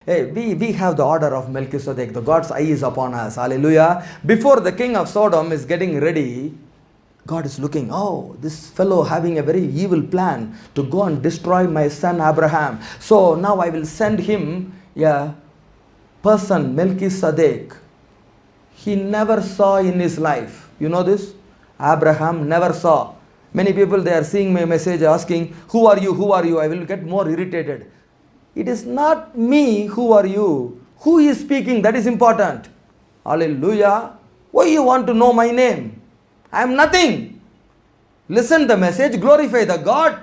Hey, we have the order of Melchizedek. The God's eye is upon us. Hallelujah. Before the king of Sodom is getting ready, God is looking, oh, this fellow having a very evil plan to go and destroy my son Abraham. So now I will send him a person, Melchizedek. He never saw in his life. You know this? Abraham never saw. Many people, they are seeing my message asking, who are you? Who are you? I will get more irritated. It is not me, who are you? Who is speaking? That is important. Hallelujah. Why you want to know my name? I am nothing. Listen the message, glorify the God,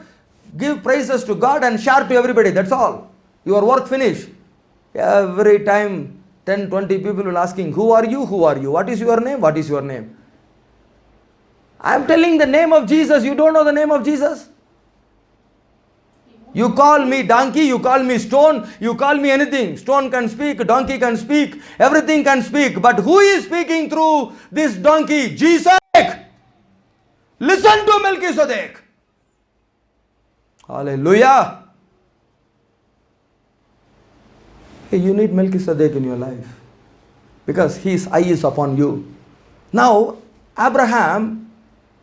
give praises to God and share to everybody. That's all. Your work finished. Every time 10, 20 people will asking, who are you? Who are you? What is your name? What is your name? I am telling the name of Jesus. You don't know the name of Jesus? You call me donkey, you call me stone, you call me anything. Stone can speak, donkey can speak, everything can speak. But who is speaking through this donkey? Jesus. Listen to Melchizedek. Hallelujah. Hey, you need Melchizedek in your life because his eye is upon you. Now, Abraham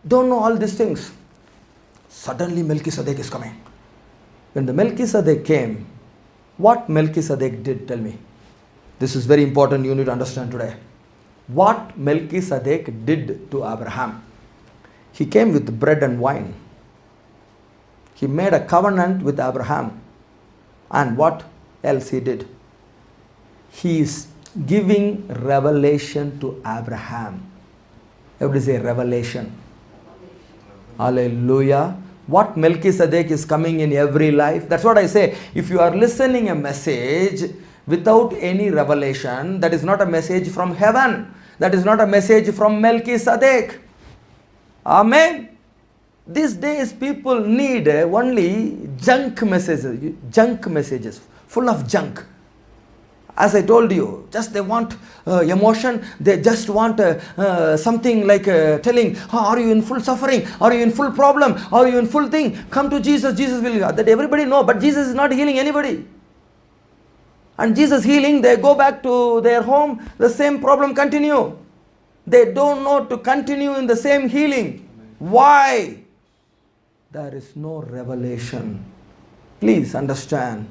don't know all these things. Suddenly Melchizedek is coming. When the Melchizedek came, what Melchizedek did, tell me. This is very important, you need to understand today. What Melchizedek did to Abraham. He came with bread and wine. He made a covenant with Abraham. And what else he did? He is giving revelation to Abraham. Everybody say revelation. Hallelujah. What Melchizedek is coming in every life. That's what I say. If you are listening a message without any revelation, that is not a message from heaven. That is not a message from Melchizedek. Amen. These days people need only junk messages, full of junk. As I told you, just they want emotion, they just want something like telling, are you in full suffering? Are you in full problem? Are you in full thing? Come to Jesus, Jesus will heal. That everybody know, but Jesus is not healing anybody. And Jesus healing, they go back to their home, the same problem continue. They don't know to continue in the same healing. Why? There is no revelation. Please understand.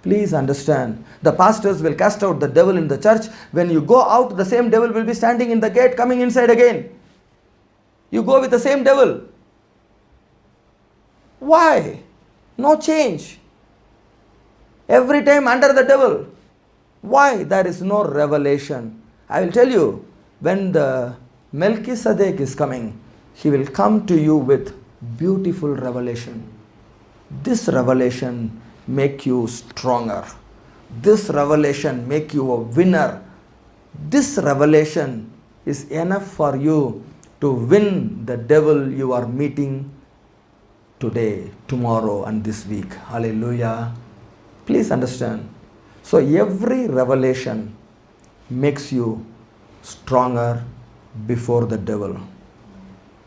Please understand. The pastors will cast out the devil in the church. When you go out, the same devil will be standing in the gate, coming inside again. You go with the same devil. Why? No change. Every time under the devil. Why? There is no revelation. I will tell you, when the Melchizedek is coming, he will come to you with beautiful revelation. This revelation make you stronger. This revelation make you a winner. This revelation is enough for you to win the devil you are meeting today, tomorrow and this week. Hallelujah. Please understand. So every revelation makes you stronger before the devil.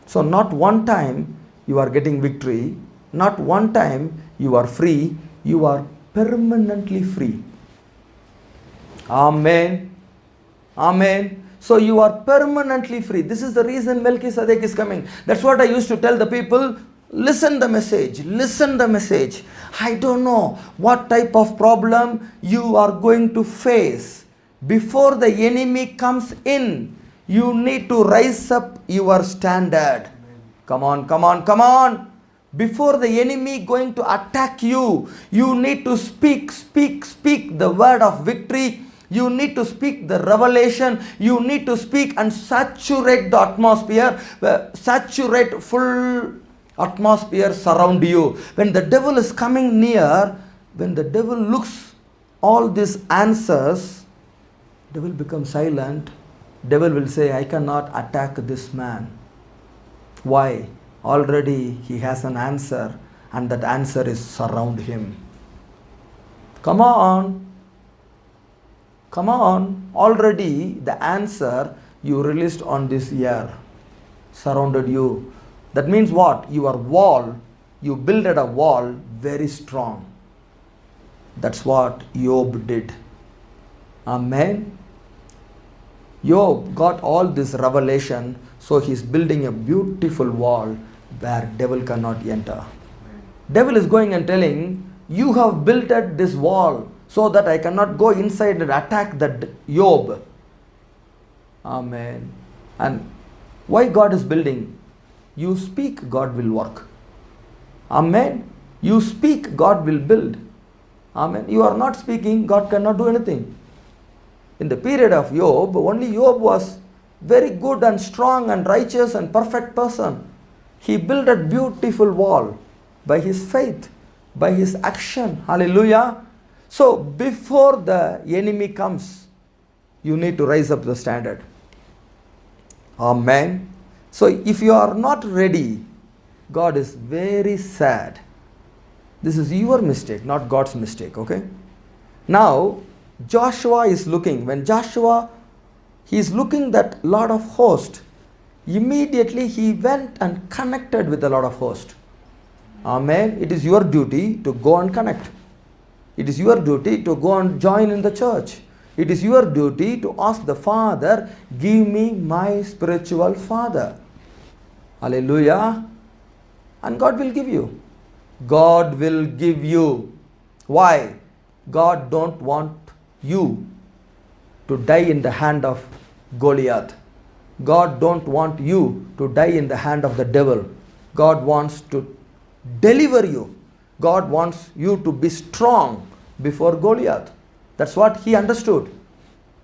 So not one time you are getting victory, not one time you are free, you are permanently free. Amen. Amen. So you are permanently free. This is the reason Melchizedek is coming. That's what I used to tell the people. Listen the message. Listen the message. I don't know what type of problem you are going to face. Before the enemy comes in, you need to rise up your standard. Come on, come on, come on. Before the enemy going to attack you, you need to speak the word of victory. You need to speak the revelation. You need to speak and saturate the atmosphere. Saturate full atmosphere surround you. When the devil is coming near, when the devil looks all these answers, devil becomes silent. Devil will say, I cannot attack this man. Why? Already he has an answer, and that answer is surround him. Come on. Come on. Already the answer you released on this year surrounded you. That means what? Your wall, you builded a wall very strong. That's what Job did. Amen. Job got all this revelation, so he's building a beautiful wall where devil cannot enter. Devil is going and telling, you have built at this wall so that I cannot go inside and attack that Job. Amen. And why God is building? You speak, God will work. Amen. You speak, God will build. Amen. You are not speaking, God cannot do anything. In the period of Job, only Job was very good and strong and righteous and perfect person. He built a beautiful wall by his faith, by his action. Hallelujah. So before the enemy comes, you need to raise up the standard. Amen. So if you are not ready, God is very sad. This is your mistake, not God's mistake, okay? Now, Joshua is looking. When Joshua, he is looking that Lord of hosts, immediately he went and connected with the Lord of hosts. Amen. It is your duty to go and connect. It is your duty to go and join in the church. It is your duty to ask the Father, give me my spiritual father. Hallelujah. And God will give you. God will give you. Why? God don't want you to die in the hand of Goliath. God don't want you to die in the hand of the devil. God wants to deliver you. God wants you to be strong before Goliath. That's what he understood.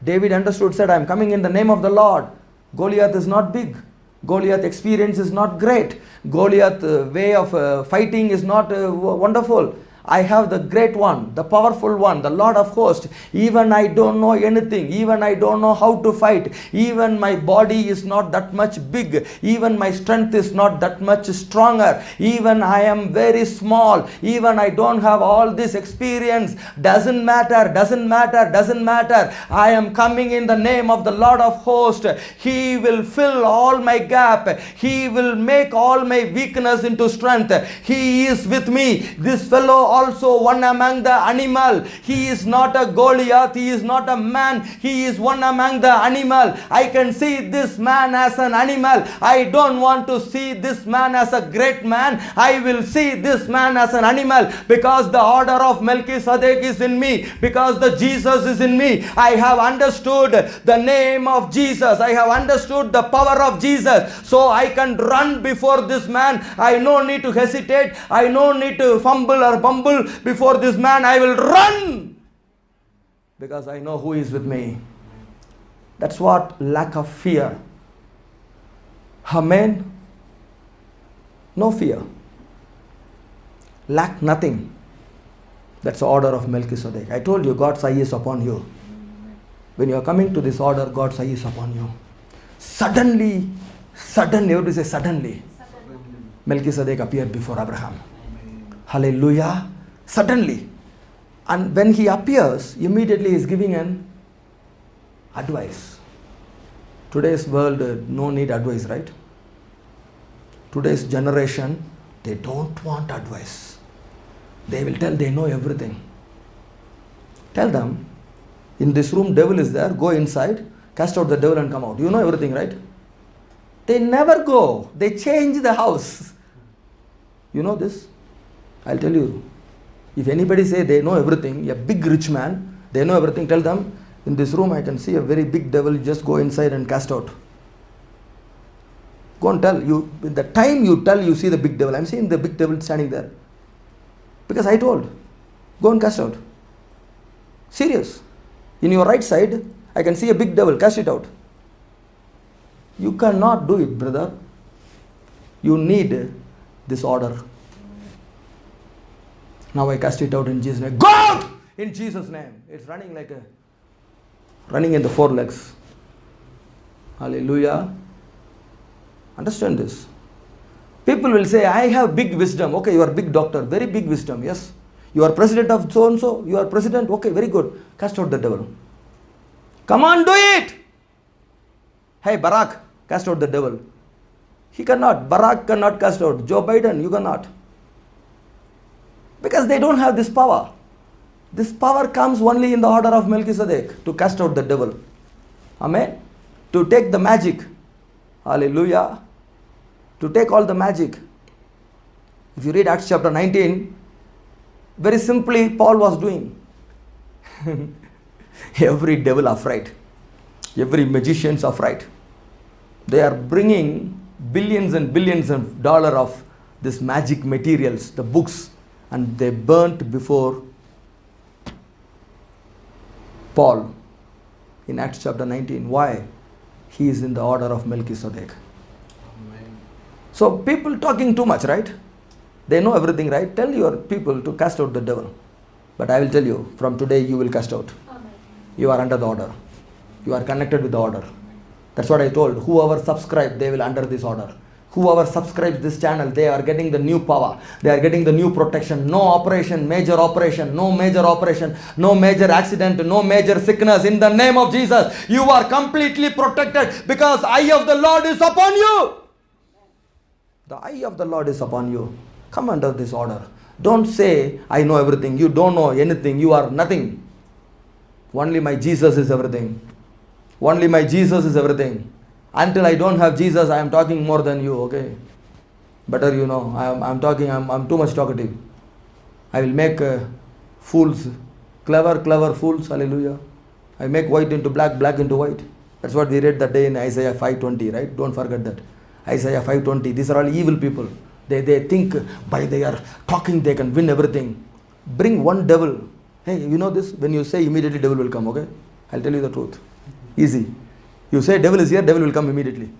David understood, said, I am coming in the name of the Lord. Goliath is not big. Goliath experience is not great. Goliath way of fighting is not wonderful. I have the great one, the powerful one, the Lord of hosts. Even I don't know anything. Even I don't know how to fight. Even my body is not that much big. Even my strength is not that much stronger. Even I am very small. Even I don't have all this experience. Doesn't matter, doesn't matter, doesn't matter. I am coming in the name of the Lord of hosts. He will fill all my gap. He will make all my weakness into strength. He is with me. This fellow also one among the animal. He is not a Goliath. He is not a man. He is one among the animal. I can see this man as an animal. I don't want to see this man as a great man. I will see this man as an animal because the order of Melchizedek is in me. Because the Jesus is in me. I have understood the name of Jesus. I have understood the power of Jesus. So I can run before this man. I no need to hesitate. I no need to fumble or bumble before this man. I will run because I know who is with me. That's what lack of fear. Amen. No fear. Lack nothing. That's the order of Melchizedek. I told you, God's eye is upon you. When you are coming to this order, God's eye is upon you. Suddenly, everybody say suddenly. Melchizedek appeared before Abraham. Hallelujah. Suddenly. And when he appears, immediately he is giving an advice. Today's world, no need advice, right? Today's generation, they don't want advice. They will tell they know everything. Tell them, in this room devil is there, go inside, cast out the devil and come out. You know everything, right? They never go. They change the house. You know this? I'll tell you. If anybody say they know everything, a big rich man, they know everything, tell them, in this room I can see a very big devil, just go inside and cast out. Go and tell. You, the time you tell, you see the big devil. I'm seeing the big devil standing there. Because I told, go and cast out. Serious. In your right side, I can see a big devil, cast it out. You cannot do it, brother. You need this order. Now I cast it out in Jesus' name. Go out in Jesus' name. It's running like running in the four legs. Hallelujah. Understand this. People will say, I have big wisdom. Okay, you are big doctor. Very big wisdom. Yes. You are president of so and so. You are president. Okay, very good. Cast out the devil. Come on, do it. Hey, Barack, cast out the devil. He cannot. Barack cannot cast out. Joe Biden, you cannot. Because they don't have this power. This power comes only in the order of Melchizedek to cast out the devil. Amen. To take the magic. Hallelujah. To take all the magic. If you read Acts chapter 19, very simply Paul was doing. Every devil afraid. Every magician's afraid. They are bringing billions and billions of dollars of this magic materials, the books, and they burnt before Paul in Acts chapter 19. Why? He is in the order of Melchizedek. Amen. So people talking too much, right? They know everything, right? Tell your people to cast out the devil. But I will tell you, from today you will cast out. Amen. You are under the order. You are connected with the order. That's what I told. Whoever subscribes, they will under this order. Whoever subscribes this channel, they are getting the new power. They are getting the new protection. No operation, major operation, no major operation, no major accident, no major sickness. In the name of Jesus, you are completely protected because eye of the Lord is upon you. The eye of the Lord is upon you. Come under this order. Don't say, I know everything. You don't know anything. You are nothing. Only my Jesus is everything. Only my Jesus is everything. Until I don't have Jesus, I am talking more than you, okay? Better you know, I'm too much talkative. I will make fools, clever fools, hallelujah. I make white into black, black into white. That's what we read that day in Isaiah 5:20, right? Don't forget that. Isaiah 5:20, these are all evil people. They think by their talking they can win everything. Bring one devil. Hey, you know this? When you say immediately devil will come, okay? I'll tell you the truth. Easy. You say devil is here, devil will come immediately.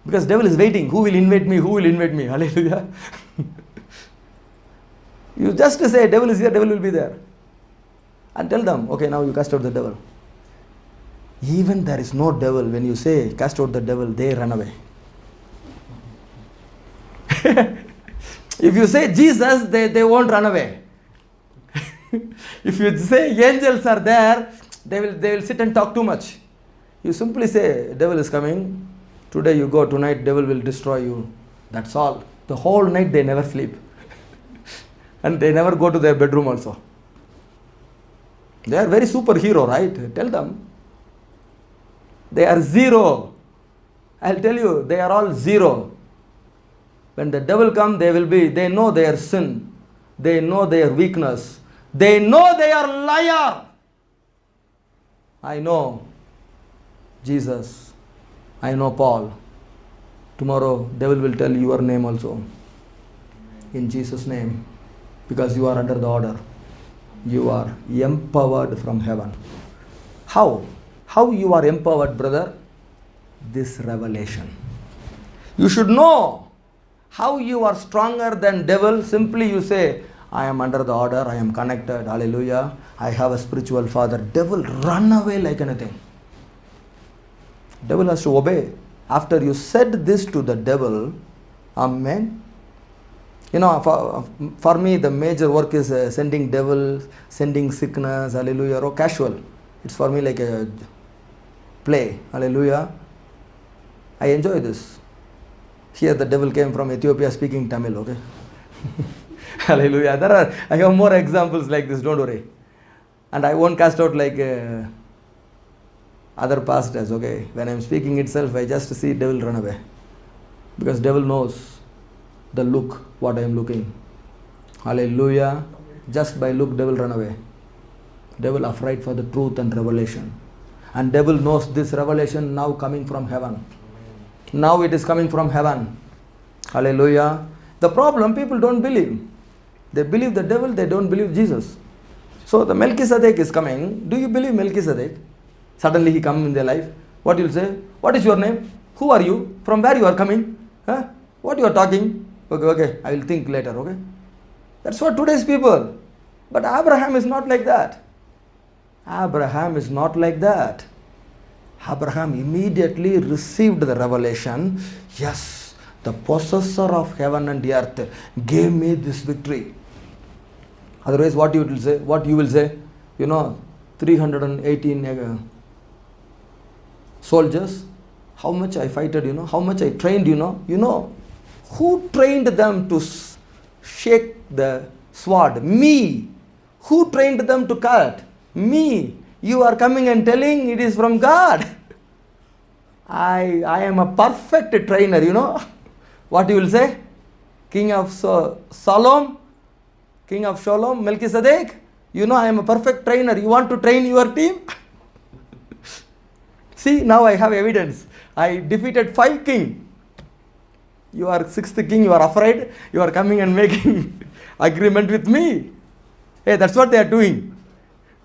Because devil is waiting. Who will invade me? Who will invade me? Hallelujah. You just say devil is here, devil will be there. And tell them, okay, now you cast out the devil. Even there is no devil. When you say cast out the devil, they run away. If you say Jesus, they won't run away. If you say angels are there, they will sit and talk too much. You simply say, devil is coming. Today you go, tonight devil will destroy you. That's all. The whole night they never sleep. And they never go to their bedroom also. They are very superhero, right? Tell them. They are zero. I'll tell you, they are all zero. When the devil comes, they know their sin. They know their weakness. They know they are liar. I know Jesus. I know Paul. Tomorrow, devil will tell your name also. In Jesus' name. Because you are under the order. You are empowered from heaven. How? How you are empowered, brother? This revelation. You should know how you are stronger than devil. Simply you say, I am under the order, I am connected, hallelujah. I have a spiritual father. Devil run away like anything. Devil has to obey. After you said this to the devil, amen. You know, for me, the major work is sending devil, sending sickness, hallelujah, or casual. It's for me like a play, hallelujah. I enjoy this. Here the devil came from Ethiopia speaking Tamil, okay. Hallelujah. I have more examples like this, don't worry. And I won't cast out like other pastors, okay. When I'm speaking itself, I just see devil run away. Because devil knows the look, what I am looking. Hallelujah. Just by look, devil run away. Devil afraid for the truth and revelation. And devil knows this revelation now coming from heaven. Now it is coming from heaven. Hallelujah. The problem, people don't believe. They believe the devil, they don't believe Jesus. So the Melchizedek is coming. Do you believe Melchizedek? Suddenly he comes in their life. What you'll say? What is your name? Who are you? From where you are coming? Huh? What you are talking? Okay, I will think later, okay? That's what today's people. But Abraham is not like that. Abraham is not like that. Abraham immediately received the revelation. Yes, the possessor of heaven and the earth gave me this victory. Otherwise, what you will say? What you will say? 318 soldiers. How much I fighted, how much I trained, who trained them to shake the sword? Me. Who trained them to cut? Me. You are coming and telling it is from God. I am a perfect trainer, you know. What you will say? King of Salom, King of Shalom, Melchizedek. You know I am a perfect trainer. You want to train your team? See, now I have evidence. I defeated 5 kings. You are 6th king, you are afraid. You are coming and making agreement with me. Hey, that's what they are doing.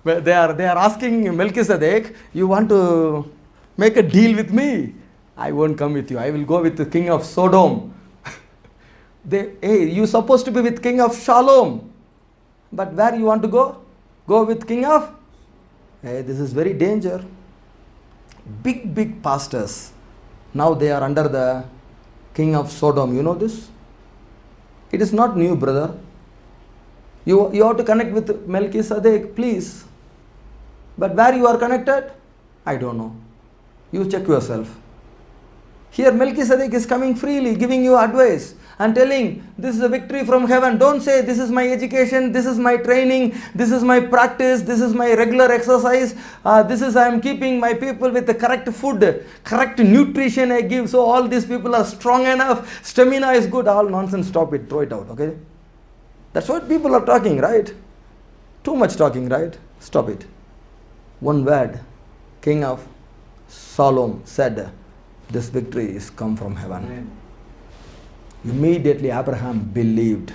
They are asking Melchizedek, you want to make a deal with me? I won't come with you. I will go with the king of Sodom. Hey, you supposed to be with king of Shalom. But where you want to go? Go with king of? Hey, this is very danger. Big pastors. Now they are under the king of Sodom. You know this? It is not new, brother. You have to connect with Melchizedek, please. But where you are connected? I don't know. You check yourself. Here Melchizedek is coming freely, giving you advice and telling, this is a victory from heaven. Don't say, this is my education, this is my training, this is my practice, this is my regular exercise, this is I am keeping my people with the correct food, correct nutrition I give, so all these people are strong enough, stamina is good. All nonsense, stop it, throw it out, okay? That's what people are talking, right? Too much talking, right? Stop it. One word, king of Shalom said, this victory is come from heaven. Amen. Immediately Abraham believed.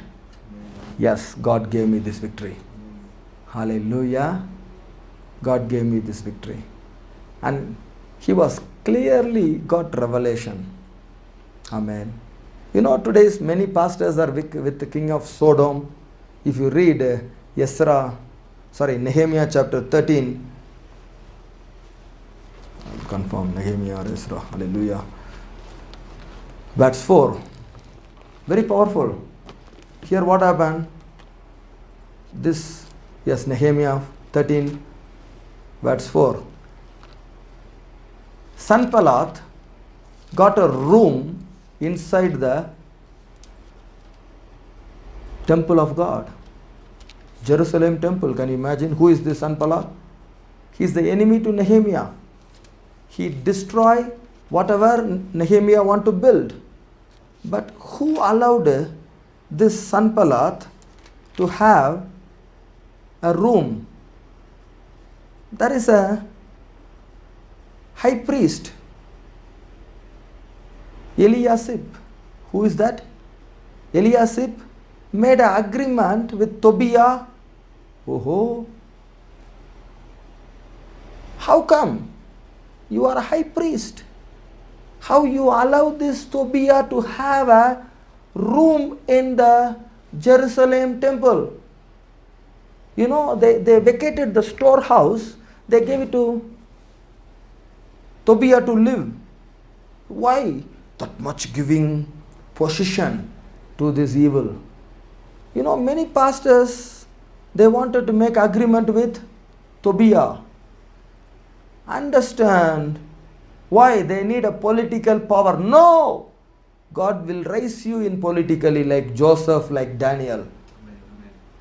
Yes, God gave me this victory. Hallelujah. God gave me this victory. And he was clearly got revelation. Amen. You know, today's many pastors are with the king of Sodom. If you read Nehemiah chapter 13, I'll confirm Nehemiah or Ezra. Hallelujah. Verse 4. Very powerful. Here what happened? Nehemiah 13, verse 4. Sanballat got a room inside the temple of God. Jerusalem temple. Can you imagine who is this Sanballat? He is the enemy to Nehemiah. He destroy whatever Nehemiah want to build. But who allowed this Sanballat to have a room? There is a high priest, Eliashib. Who is that? Eliashib made an agreement with Tobiah. Oh, how come? You are a high priest. How you allow this Tobiah to have a room in the Jerusalem temple? You know, they vacated the storehouse. They gave it to Tobiah to live. Why? That much giving position to this evil. You know, many pastors, they wanted to make agreement with Tobiah. Understand why they need a political power. No! God will raise you in politically like Joseph, like Daniel. Amen.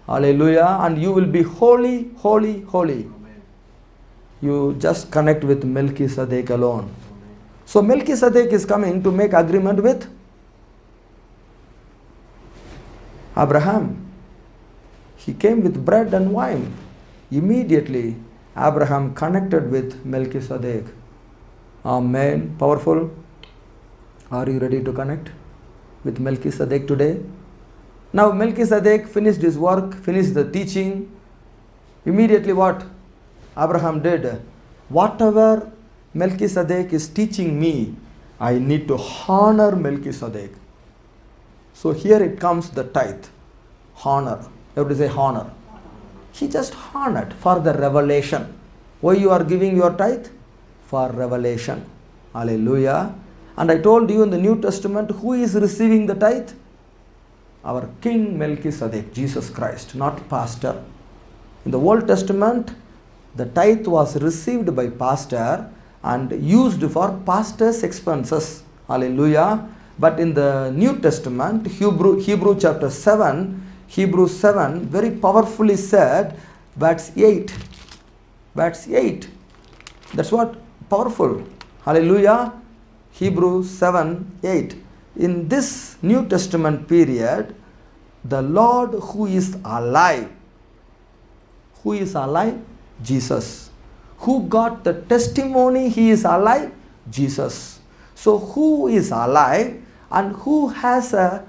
Hallelujah. And you will be holy, holy, holy. Amen. You just connect with Melchizedek alone. Amen. So Melchizedek is coming to make agreement with Abraham. He came with bread and wine. Immediately Abraham connected with Melchizedek. Amen. Powerful. Are you ready to connect with Melchizedek today? Now Melchizedek finished his work, finished the teaching. Immediately what Abraham did? Whatever Melchizedek is teaching me, I need to honor Melchizedek. So here it comes the tithe. Honor. Everybody say honor. He just honored for the revelation. Why you are giving your tithe? For revelation. Hallelujah. And I told you in the New Testament, who is receiving the tithe? Our King Melchizedek, Jesus Christ, not pastor. In the Old Testament, the tithe was received by pastor and used for pastor's expenses. Hallelujah. But in the New Testament, Hebrews chapter 7, Hebrews 7 very powerfully said That's 8. That's 8. That's what powerful. Hallelujah. Hebrews 7, 8. In this New Testament period, the Lord who is alive. Who is alive? Jesus. Who got the testimony he is alive? Jesus. So who is alive and who has a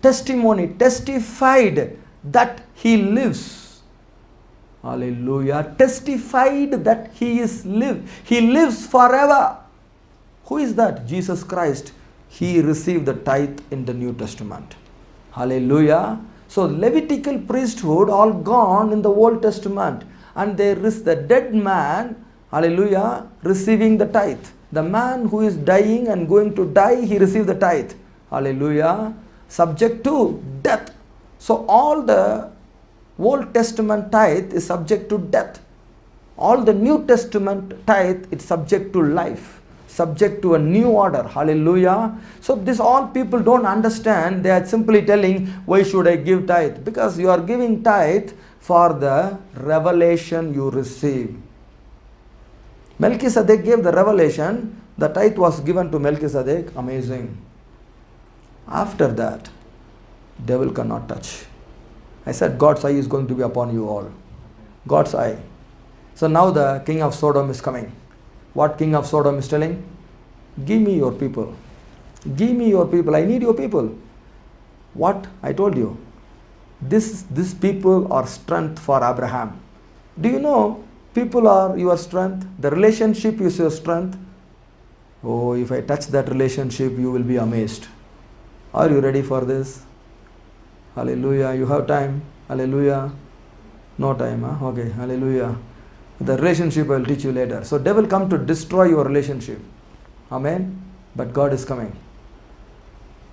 testimony, testified that he lives? Hallelujah. Testified that he lives forever. Who is that? Jesus Christ. He received the tithe in the New Testament. Hallelujah. So Levitical priesthood all gone in the Old Testament, and there is the dead man, hallelujah, receiving the tithe. The man who is dying and going to die, he received the tithe. Hallelujah. Subject to death. So all the Old Testament tithe is subject to death. All the New Testament tithe is subject to life, subject to a new order. Hallelujah. So this all people don't understand. They are simply telling, why should I give tithe? Because you are giving tithe for the revelation you receive. Melchizedek gave the revelation. The tithe was given to Melchizedek. Amazing. After that, devil cannot touch. I said God's eye is going to be upon you all. God's eye. So now the king of Sodom is coming. What king of Sodom is telling? Give me your people. Give me your people. I need your people. What? I told you. These people are strength for Abraham. Do you know people are your strength? The relationship is your strength. Oh, if I touch that relationship, you will be amazed. Are you ready for this? Hallelujah. You have time. Hallelujah. No time, huh? Okay. Hallelujah. The relationship I will teach you later. So devil come to destroy your relationship. Amen. But God is coming.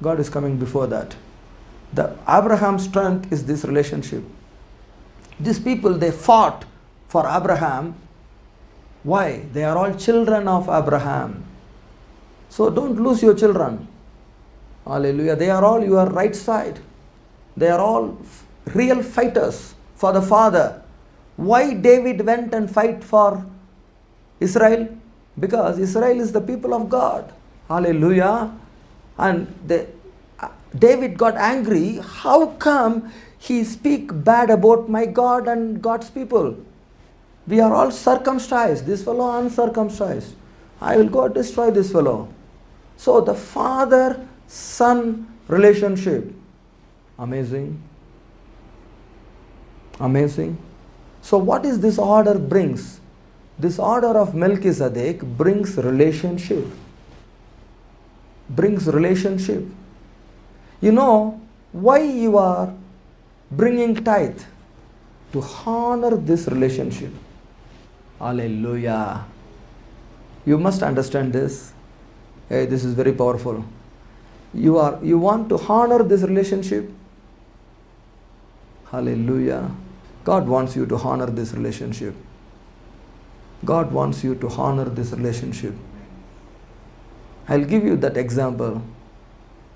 God is coming before that. The Abraham's strength is this relationship. These people, they fought for Abraham. Why? They are all children of Abraham. So don't lose your children. Hallelujah. They are all your right side. They are all real fighters for the Father. Why David went and fight for Israel? Because Israel is the people of God. Hallelujah. And David got angry. How come he speak bad about my God and God's people? We are all circumcised. This fellow uncircumcised. I will go destroy this fellow. So the father-son relationship. Amazing. Amazing. So what is this order brings? This order of Melchizedek brings relationship. Brings relationship. You know why you are bringing tithe? To honor this relationship. Hallelujah. You must understand this. Hey, this is very powerful. You want to honor this relationship? Hallelujah. God wants you to honor this relationship. God wants you to honor this relationship. I'll give you that example.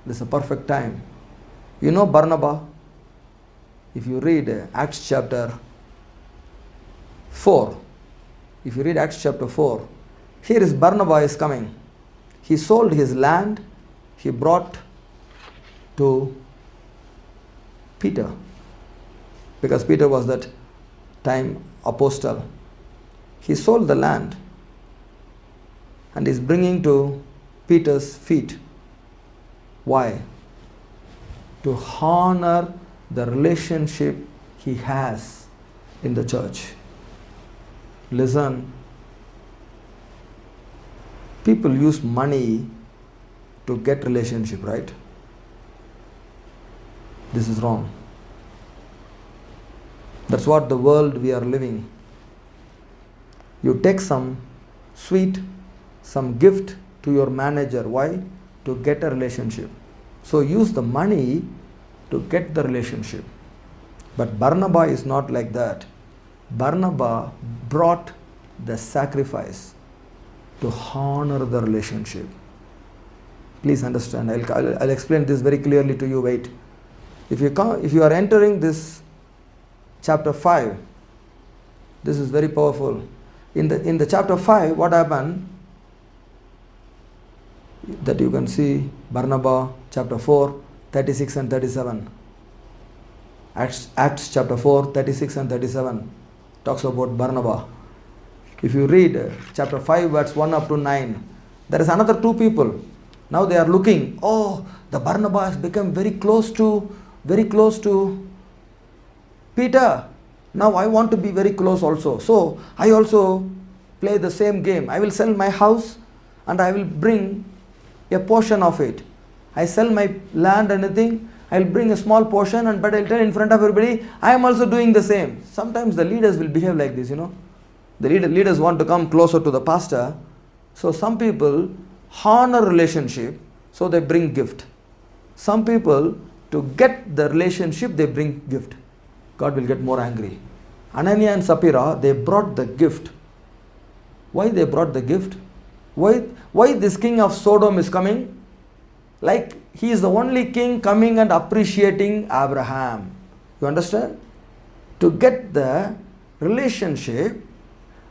This is a perfect time. You know Barnabas? If you read Acts chapter 4, if you read Acts chapter 4, here is Barnabas is coming. He sold his land. He brought to Peter. Because Peter was that time apostle. He sold the land and is bringing to Peter's feet. Why? To honor the relationship he has in the church. Listen, people use money to get relationship, right? This is wrong. That's what the world we are living. You take some sweet, some gift to your manager. Why? To get a relationship. So use the money to get the relationship. But Barnabas is not like that. Barnabas brought the sacrifice to honor the relationship. Please understand. I'll explain this very clearly to you. Wait. If you are entering this chapter 5, This is very powerful. In the chapter 5, what happened? That you can see Barnabas, chapter 4, 36 and 37. Acts chapter 4, 36 and 37 talks about Barnabas. If you read chapter 5, verse 1 up to 9, there is another two people. Now they are looking, oh, the Barnabas has become very close to Peter. Now I want to be very close also. So I also play the same game. I will sell my house and I will bring a portion of it. I sell my land, anything, I will bring a small portion, but I will tell in front of everybody, I am also doing the same. Sometimes the leaders will behave like this, The leaders want to come closer to the pastor. So some people honor relationship, so they bring gift. Some people, to get the relationship, they bring gift. God will get more angry. Ananias and Sapphira, they brought the gift. Why they brought the gift? Why this king of Sodom is coming? Like he is the only king coming and appreciating Abraham. You understand? To get the relationship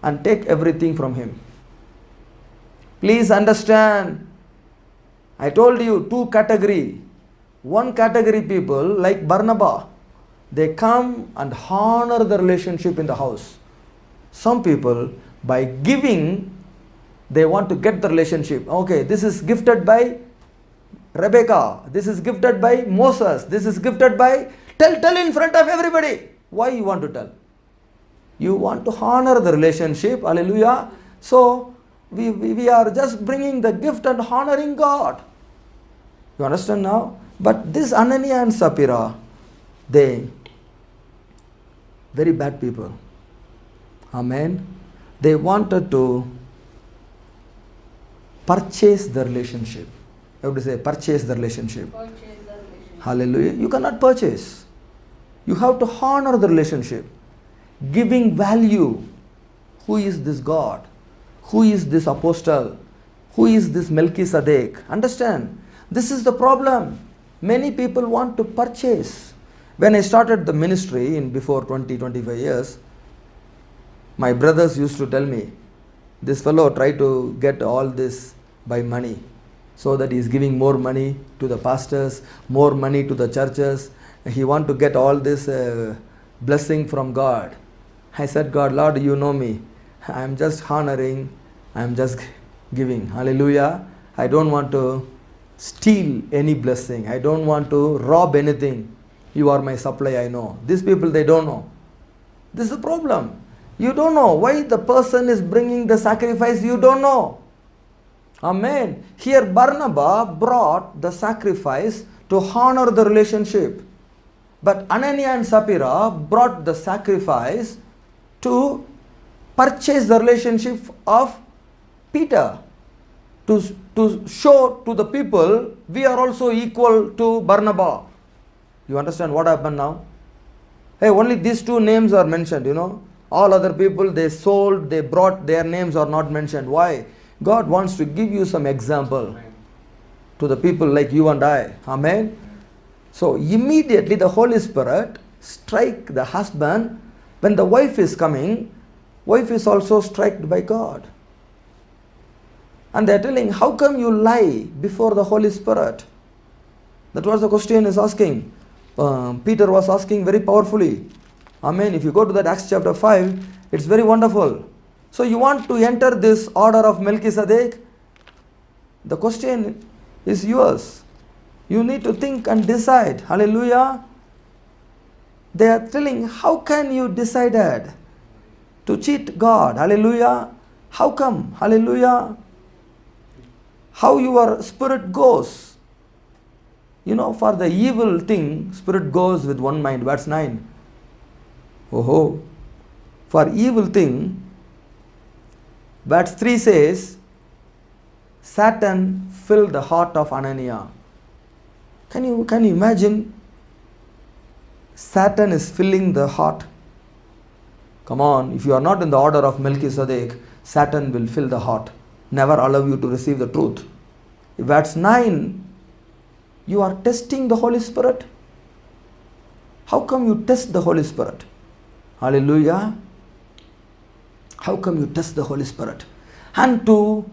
and take everything from him. Please understand. I told you two category. One category people like Barnabas. They come and honor the relationship in the house. Some people, by giving, they want to get the relationship. Okay, this is gifted by Rebecca. This is gifted by Moses. This is gifted by... Tell in front of everybody. Why you want to tell? You want to honor the relationship. Hallelujah. So, we are just bringing the gift and honoring God. You understand now? But this Ananias and Sapphira, they very bad people. Amen. They wanted to purchase the relationship. I have to say, purchase the relationship. Hallelujah. You cannot purchase. You have to honor the relationship. Giving value. Who is this God? Who is this apostle? Who is this Melchizedek? Understand? This is the problem. Many people want to purchase. When I started the ministry in before 25 years, my brothers used to tell me, this fellow tried to get all this by money, so that he is giving more money to the pastors, more money to the churches. He want to get all this blessing from God. I said, God, Lord, you know me. I am just honoring. I am just giving. Hallelujah. I don't want to steal any blessing. I don't want to rob anything. You are my supply, I know. These people, they don't know. This is the problem. You don't know why the person is bringing the sacrifice. You don't know. Amen. Here Barnabas brought the sacrifice to honor the relationship. But Ananias and Sapphira brought the sacrifice to purchase the relationship of Peter. To show to the people, we are also equal to Barnabas. You understand what happened now? Hey, only these two names are mentioned, All other people, they sold, they brought, their names are not mentioned. Why? God wants to give you some example to the people like you and I. Amen. So immediately the Holy Spirit strike the husband. When the wife is coming, wife is also struck by God. And they are telling, how come you lie before the Holy Spirit? That was the question is asking. Peter was asking very powerfully. Amen. If you go to that Acts chapter 5, it's very wonderful. So you want to enter this order of Melchizedek? The question is yours. You need to think and decide. Hallelujah. They are telling, how can you decide to cheat God? Hallelujah. How come? Hallelujah. How your spirit goes. For the evil thing, spirit goes with one mind. Verse 9. Oh, for evil thing, verse 3 says, Satan filled the heart of Ananias. Can you imagine? Satan is filling the heart. Come on, if you are not in the order of Melchizedek, Satan will fill the heart. Never allow you to receive the truth. Verse 9, you are testing the Holy Spirit. How come you test the Holy Spirit? Hallelujah. How come you test the Holy Spirit? And to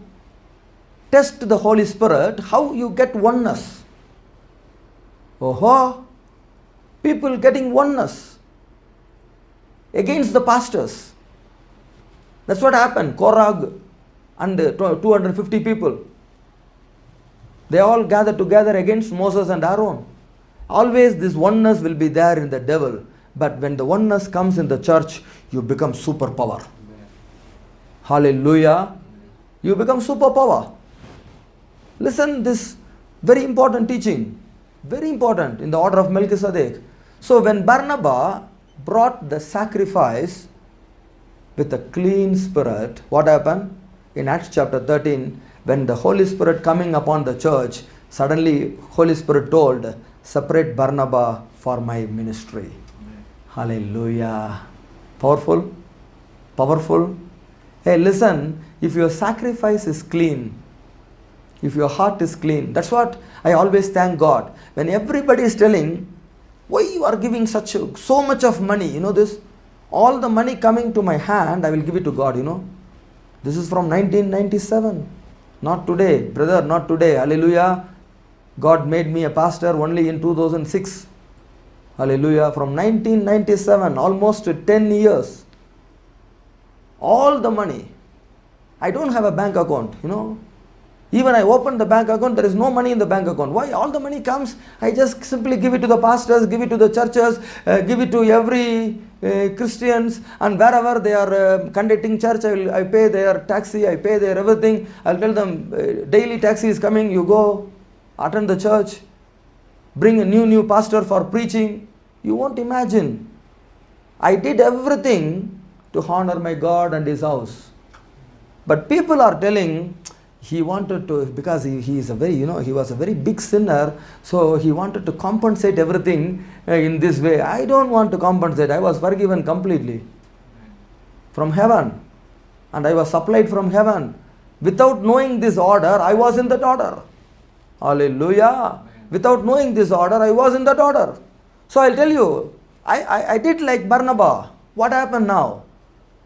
test the Holy Spirit, how you get oneness? Oh, people getting oneness against the pastors. That's what happened. Korah and 250 people. They all gathered together against Moses and Aaron. Always this oneness will be there in the devil. But when the oneness comes in the church, you become superpower. Hallelujah. You become superpower. Listen, this very important teaching. Very important in the order of Melchizedek. So when Barnabas brought the sacrifice with a clean spirit, what happened? In Acts chapter 13, when the Holy Spirit coming upon the church, suddenly Holy Spirit told, separate Barnabas for my ministry. Hallelujah. Powerful? Powerful? Hey, listen, if your sacrifice is clean, if your heart is clean, that's what I always thank God. When everybody is telling, why you are giving so much of money, you know this? All the money coming to my hand, I will give it to God, you know. This is from 1997. Not today, brother, not today. Hallelujah. God made me a pastor only in 2006. Hallelujah. From 1997, almost 10 years. All the money. I don't have a bank account, you know. Even I open the bank account, there is no money in the bank account. Why? All the money comes, I just simply give it to the pastors, give it to the churches, give it to every Christians, and wherever they are conducting church, I pay their taxi, I pay their everything. I'll tell them, daily taxi is coming, you go, attend the church, bring a new pastor for preaching. You won't imagine. I did everything to honor my God and His house. But people are telling, he wanted to, because he is a very, he was a very big sinner, so he wanted to compensate everything in this way. I don't want to compensate. I was forgiven completely from heaven, and I was supplied from heaven. Without knowing this order, I was in that order. Hallelujah. Without knowing this order, I was in that order. So I'll tell you, I did like Barnabas. What happened now?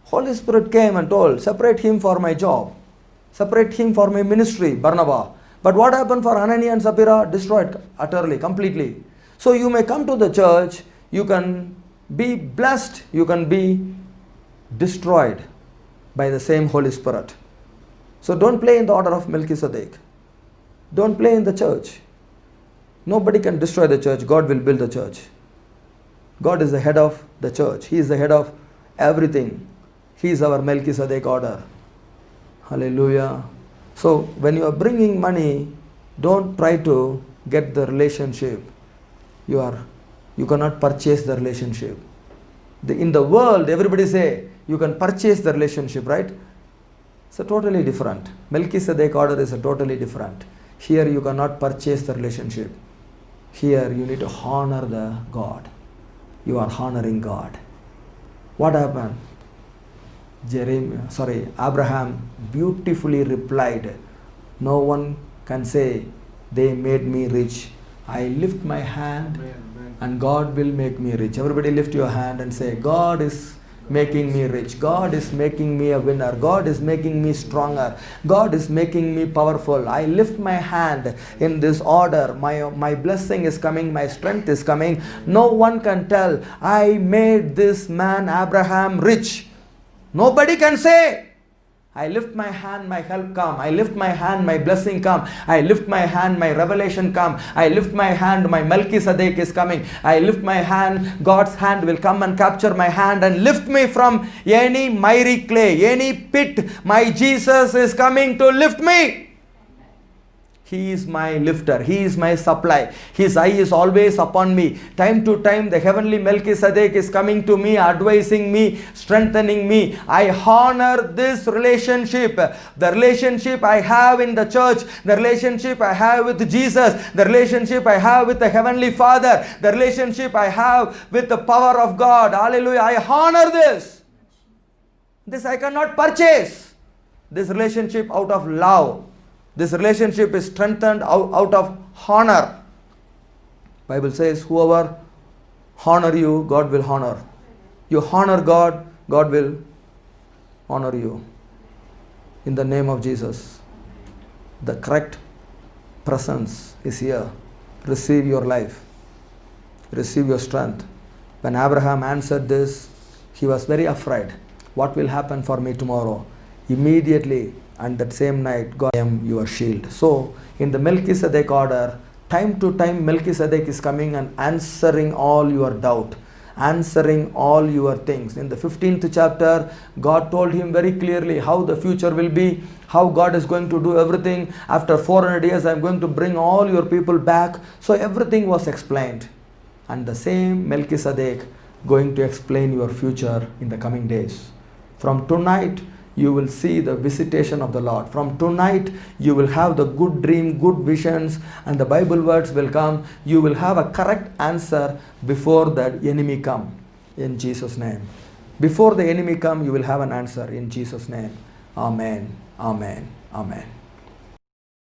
Holy Spirit came and told, separate him for my job. Separate him for my ministry, Barnabas. But what happened for Ananias and Sapphira? Destroyed utterly, completely. So you may come to the church, you can be blessed, you can be destroyed by the same Holy Spirit. So don't play in the order of Melchizedek. Don't play in the church. Nobody can destroy the church. God will build the church. God is the head of the church. He is the head of everything. He is our Melchizedek order. Hallelujah. So when you are bringing money, don't try to get the relationship. You cannot purchase the relationship. In the world, everybody say, you can purchase the relationship, right? It's a totally different. Melchizedek order is a totally different. Here you cannot purchase the relationship. Here you need to honor the God. You are honoring God. What happened? Abraham beautifully replied, no one can say they made me rich. I lift my hand and God will make me rich. Everybody lift your hand and say, God is making me rich. God is making me a winner. God is making me stronger. God is making me powerful. I lift my hand in this order. My blessing is coming. My strength is coming. No one can tell, I made this man Abraham rich. Nobody can say, I lift my hand, my help come. I lift my hand, my blessing come. I lift my hand, my revelation come. I lift my hand, my Melchizedek is coming. I lift my hand, God's hand will come and capture my hand and lift me from any miry clay, any pit. My Jesus is coming to lift me. He is my lifter. He is my supply. His eye is always upon me. Time to time, the heavenly Melchizedek is coming to me, advising me, strengthening me. I honor this relationship. The relationship I have in the church, the relationship I have with Jesus, the relationship I have with the Heavenly Father, the relationship I have with the power of God. Hallelujah. I honor this. This I cannot purchase. This relationship out of love. This relationship is strengthened out of honor. Bible says, whoever honor you, God will honor. You honor God, God will honor you. In the name of Jesus, the correct presence is here. Receive your life. Receive your strength. When Abraham answered this, he was very afraid. What will happen for me tomorrow? Immediately, and that same night, God, I am your shield. So, in the Melchizedek order, time to time Melchizedek is coming and answering all your doubt, answering all your things. In the 15th chapter, God told him very clearly how the future will be, how God is going to do everything. After 400 years, I am going to bring all your people back. So everything was explained. And the same Melchizedek going to explain your future in the coming days. From tonight, you will see the visitation of the Lord. From tonight, you will have the good dream, good visions, and the Bible words will come. You will have a correct answer before the enemy come, in Jesus' name. Before the enemy come, you will have an answer in Jesus' name. Amen. Amen. Amen.